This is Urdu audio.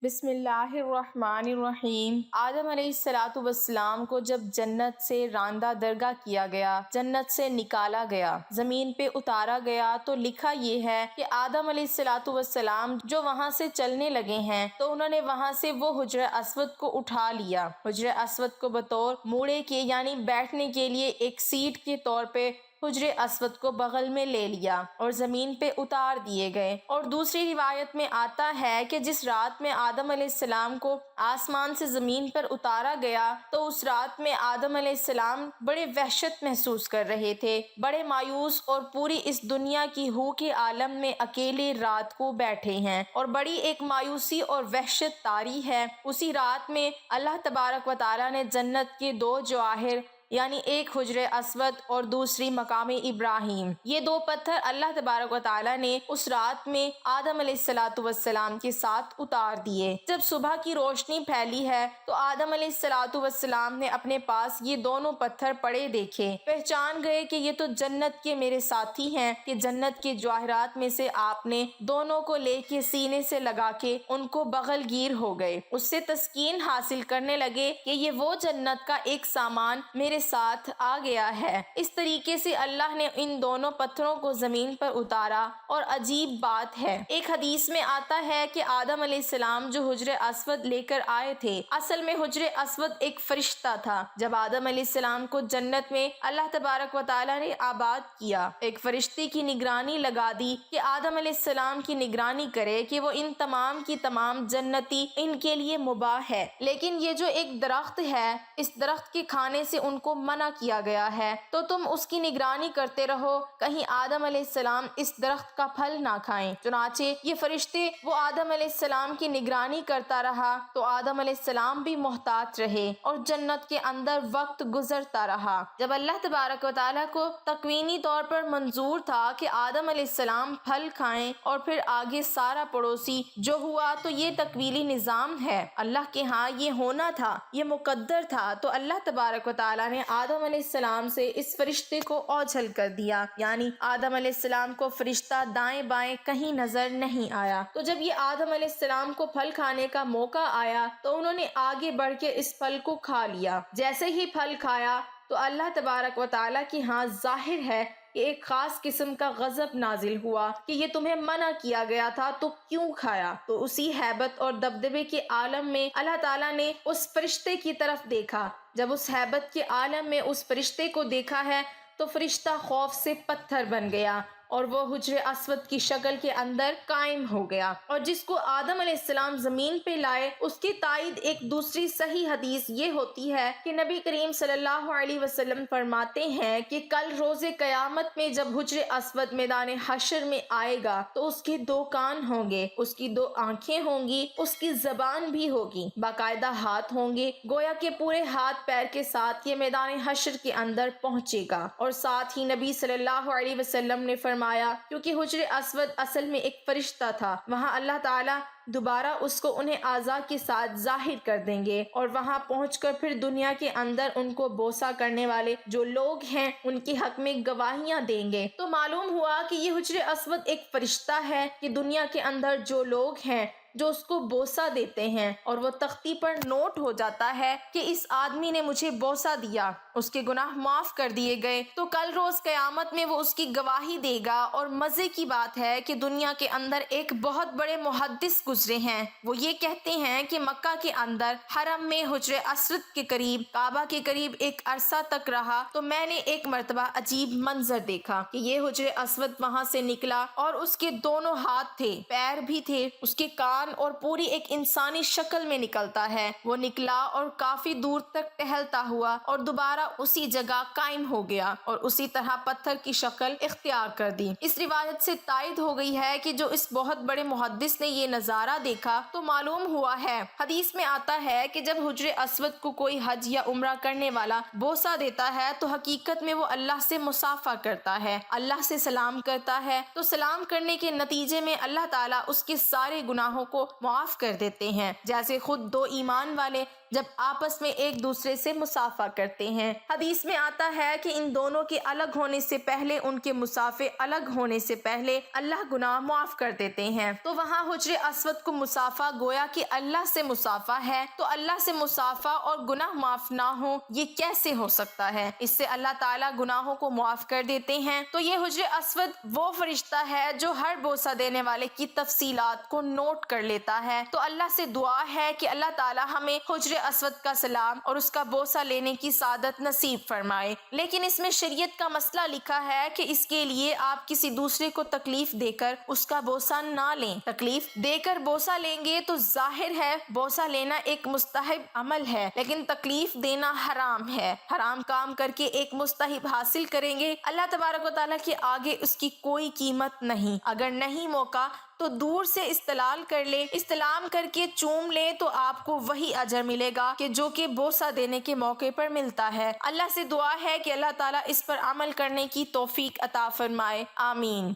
بسم اللہ الرحمن الرحیم۔ آدم علیہ السلام کو جب جنت سے راندہ درگاہ کیا گیا، جنت سے نکالا گیا، زمین پہ اتارا گیا، تو لکھا یہ ہے کہ آدم علیہ السلام جو وہاں سے چلنے لگے ہیں تو انہوں نے وہاں سے وہ حجر اسود کو اٹھا لیا۔ حجر اسود کو بطور موڑے کے یعنی بیٹھنے کے لیے ایک سیٹ کے طور پہ حجر اسود کو بغل میں لے لیا اور زمین پہ اتار دیے گئے۔ اور دوسری روایت میں آتا ہے کہ جس رات میں آدم علیہ السلام کو آسمان سے زمین پر اتارا گیا تو اس رات میں آدم علیہ السلام بڑے وحشت محسوس کر رہے تھے، بڑے مایوس، اور پوری اس دنیا کی ہو کے عالم میں اکیلے رات کو بیٹھے ہیں اور بڑی ایک مایوسی اور وحشت طاری ہے۔ اسی رات میں اللہ تبارک و تعالیٰ نے جنت کے دو جواہر یعنی ایک حجر اسود اور دوسری مقام ابراہیم، یہ دو پتھر اللہ تبارک و تعالیٰ نے اس رات میں آدم علیہ السلام کے ساتھ اتار دیے۔ جب صبح کی روشنی پھیلی ہے تو آدم علیہ السلام نے اپنے پاس یہ دونوں پتھر پڑے دیکھے، پہچان گئے کہ یہ تو جنت کے میرے ساتھی ہیں کہ جنت کے جواہرات میں سے آپ نے دونوں کو لے کے سینے سے لگا کے ان کو بغل گیر ہو گئے۔ اس سے تسکین حاصل کرنے لگے کہ یہ وہ جنت کا ایک سامان میرے ساتھ آ گیا ہے۔ اس طریقے سے اللہ نے ان دونوں پتھروں کو زمین پر اتارا، اور عجیب بات ہے، ایک حدیث میں آتا ہے کہ آدم علیہ السلام جو حجر اسود لے کر آئے تھے، اصل میں حجر اسود ایک فرشتہ تھا۔ جب آدم علیہ السلام کو جنت میں اللہ تبارک و تعالیٰ نے آباد کیا، ایک فرشتے کی نگرانی لگا دی کہ آدم علیہ السلام کی نگرانی کرے کہ وہ ان تمام کی تمام جنتی ان کے لیے مباح ہے، لیکن یہ جو ایک درخت ہے، اس درخت کے کھانے سے ان کو منع کیا گیا ہے، تو تم اس کی نگرانی کرتے رہو کہیں آدم علیہ السلام اس درخت کا پھل نہ کھائیں۔ چنانچہ یہ فرشتے وہ آدم علیہ السلام کی نگرانی کرتا رہا تو آدم علیہ السلام بھی محتاط رہے اور جنت کے اندر وقت گزرتا رہا۔ جب اللہ تبارک و تعالیٰ کو تکوینی طور پر منظور تھا کہ آدم علیہ السلام پھل کھائیں اور پھر آگے سارا پڑوسی جو ہوا، تو یہ تکوینی نظام ہے، اللہ کے ہاں یہ ہونا تھا، یہ مقدر تھا، تو اللہ تبارک و تعالیٰ نے آدم علیہ السلام سے اس فرشتے کو اوجھل کر دیا، یعنی آدم علیہ السلام کو فرشتہ دائیں بائیں کہیں نظر نہیں آیا۔ تو جب یہ آدم علیہ السلام کو پھل کھانے کا موقع آیا تو انہوں نے آگے بڑھ کے اس پھل کو کھا لیا۔ جیسے ہی پھل کھایا تو اللہ تبارک و تعالیٰ کی ہاں ظاہر ہے کہ ایک خاص قسم کا غضب نازل ہوا کہ یہ تمہیں منع کیا گیا تھا تو کیوں کھایا؟ تو اسی ہیبت اور دبدبے کے عالم میں اللہ تعالیٰ نے اس فرشتے کی طرف دیکھا۔ جب اس ہیبت کے عالم میں اس فرشتے کو دیکھا ہے تو فرشتہ خوف سے پتھر بن گیا اور وہ حجر اسود کی شکل کے اندر قائم ہو گیا۔ اور جس کو آدم علیہ السلام زمین پہ لائے، اس کی تائید ایک دوسری صحیح حدیث یہ ہوتی ہے کہ نبی کریم صلی اللہ علیہ وسلم فرماتے ہیں کہ کل روز قیامت میں جب حجر اسود میدان حشر میں آئے گا تو اس کے دو کان ہوں گے، اس کی دو آنکھیں ہوں گی، اس کی زبان بھی ہوگی، باقاعدہ ہاتھ ہوں گے، گویا کہ پورے ہاتھ پیر کے ساتھ یہ میدان حشر کے اندر پہنچے گا۔ اور ساتھ ہی نبی صلی اللہ علیہ وسلم نے فرمایا کیونکہ حجر اسود اصل میں ایک فرشتہ تھا، وہاں اللہ تعالیٰ دوبارہ اس کو انہیں اعضاء کے ساتھ ظاہر کر دیں گے اور وہاں پہنچ کر پھر دنیا کے اندر ان کو بوسہ کرنے والے جو لوگ ہیں ان کے حق میں گواہیاں دیں گے۔ تو معلوم ہوا کہ یہ حجر اسود ایک فرشتہ ہے کہ دنیا کے اندر جو لوگ ہیں جو اس کو بوسہ دیتے ہیں اور وہ تختی پر نوٹ ہو جاتا ہے کہ اس آدمی نے مجھے بوسہ دیا، اس کے گناہ معاف کر دیے گئے، تو کل روز قیامت میں وہ اس کی گواہی دے گا۔ اور مزے کی بات ہے کہ دنیا کے اندر ایک بہت بڑے محدث گزرے ہیں، وہ یہ کہتے ہیں کہ مکہ کے اندر حرم میں حجر اسود کے قریب، کعبہ کے قریب ایک عرصہ تک رہا تو میں نے ایک مرتبہ عجیب منظر دیکھا کہ یہ حجر اسود وہاں سے نکلا اور اس کے دونوں ہاتھ تھے، پیر بھی تھے، اس کے کان اور پوری ایک انسانی شکل میں نکلتا ہے۔ وہ نکلا اور کافی دور تک ٹہلتا ہوا اور دوبارہ اسی جگہ قائم ہو گیا اور اسی طرح پتھر کی شکل اختیار کر دی۔ اس روایت سے تائید ہو گئی ہے کہ جو اس بہت بڑے محدث نے یہ نظارہ دیکھا تو معلوم ہوا ہے، حدیث میں آتا ہے کہ جب حجر اسود کو کوئی حج یا عمرہ کرنے والا بوسہ دیتا ہے تو حقیقت میں وہ اللہ سے مصافحہ کرتا ہے، اللہ سے سلام کرتا ہے، تو سلام کرنے کے نتیجے میں اللہ تعالیٰ اس کے سارے گناہوں کو معاف کر دیتے ہیں، جیسے خود دو ایمان والے جب آپس میں ایک دوسرے سے مصافحہ کرتے ہیں۔ حدیث میں آتا ہے کہ ان دونوں کے الگ ہونے سے پہلے، ان کے مسافے الگ ہونے سے پہلے اللہ گناہ معاف کر دیتے ہیں۔ تو وہاں حجر اسود کو مصافحہ گویا کہ اللہ سے مصافحہ ہے، تو اللہ سے مصافحہ اور گناہ معاف نہ ہو، یہ کیسے ہو سکتا ہے؟ اس سے اللہ تعالیٰ گناہوں کو معاف کر دیتے ہیں۔ تو یہ حجر اسود وہ فرشتہ ہے جو ہر بوسہ دینے والے کی تفصیلات کو نوٹ کر لیتا ہے۔ تو اللہ سے دعا ہے کہ اللہ تعالیٰ ہمیں حجر اسود کا سلام اور اس کا بوسہ لینے کی سعادت نصیب فرمائے۔ لیکن اس میں شریعت کا مسئلہ لکھا ہے کہ اس کے لیے آپ کسی دوسرے کو تکلیف دے کر اس کا بوسہ نہ لیں۔ تکلیف دے کر بوسہ لیں گے تو ظاہر ہے بوسہ لینا ایک مستحب عمل ہے، لیکن تکلیف دینا حرام ہے۔ حرام کام کر کے ایک مستحب حاصل کریں گے، اللہ تبارک و تعالیٰ کے آگے اس کی کوئی قیمت نہیں۔ اگر نہیں موقع تو دور سے استلال کر لے، استلام کر کے چوم لے تو آپ کو وہی اجر ملے گا کہ جو کہ بوسہ دینے کے موقع پر ملتا ہے۔ اللہ سے دعا ہے کہ اللہ تعالیٰ اس پر عمل کرنے کی توفیق عطا فرمائے، آمین۔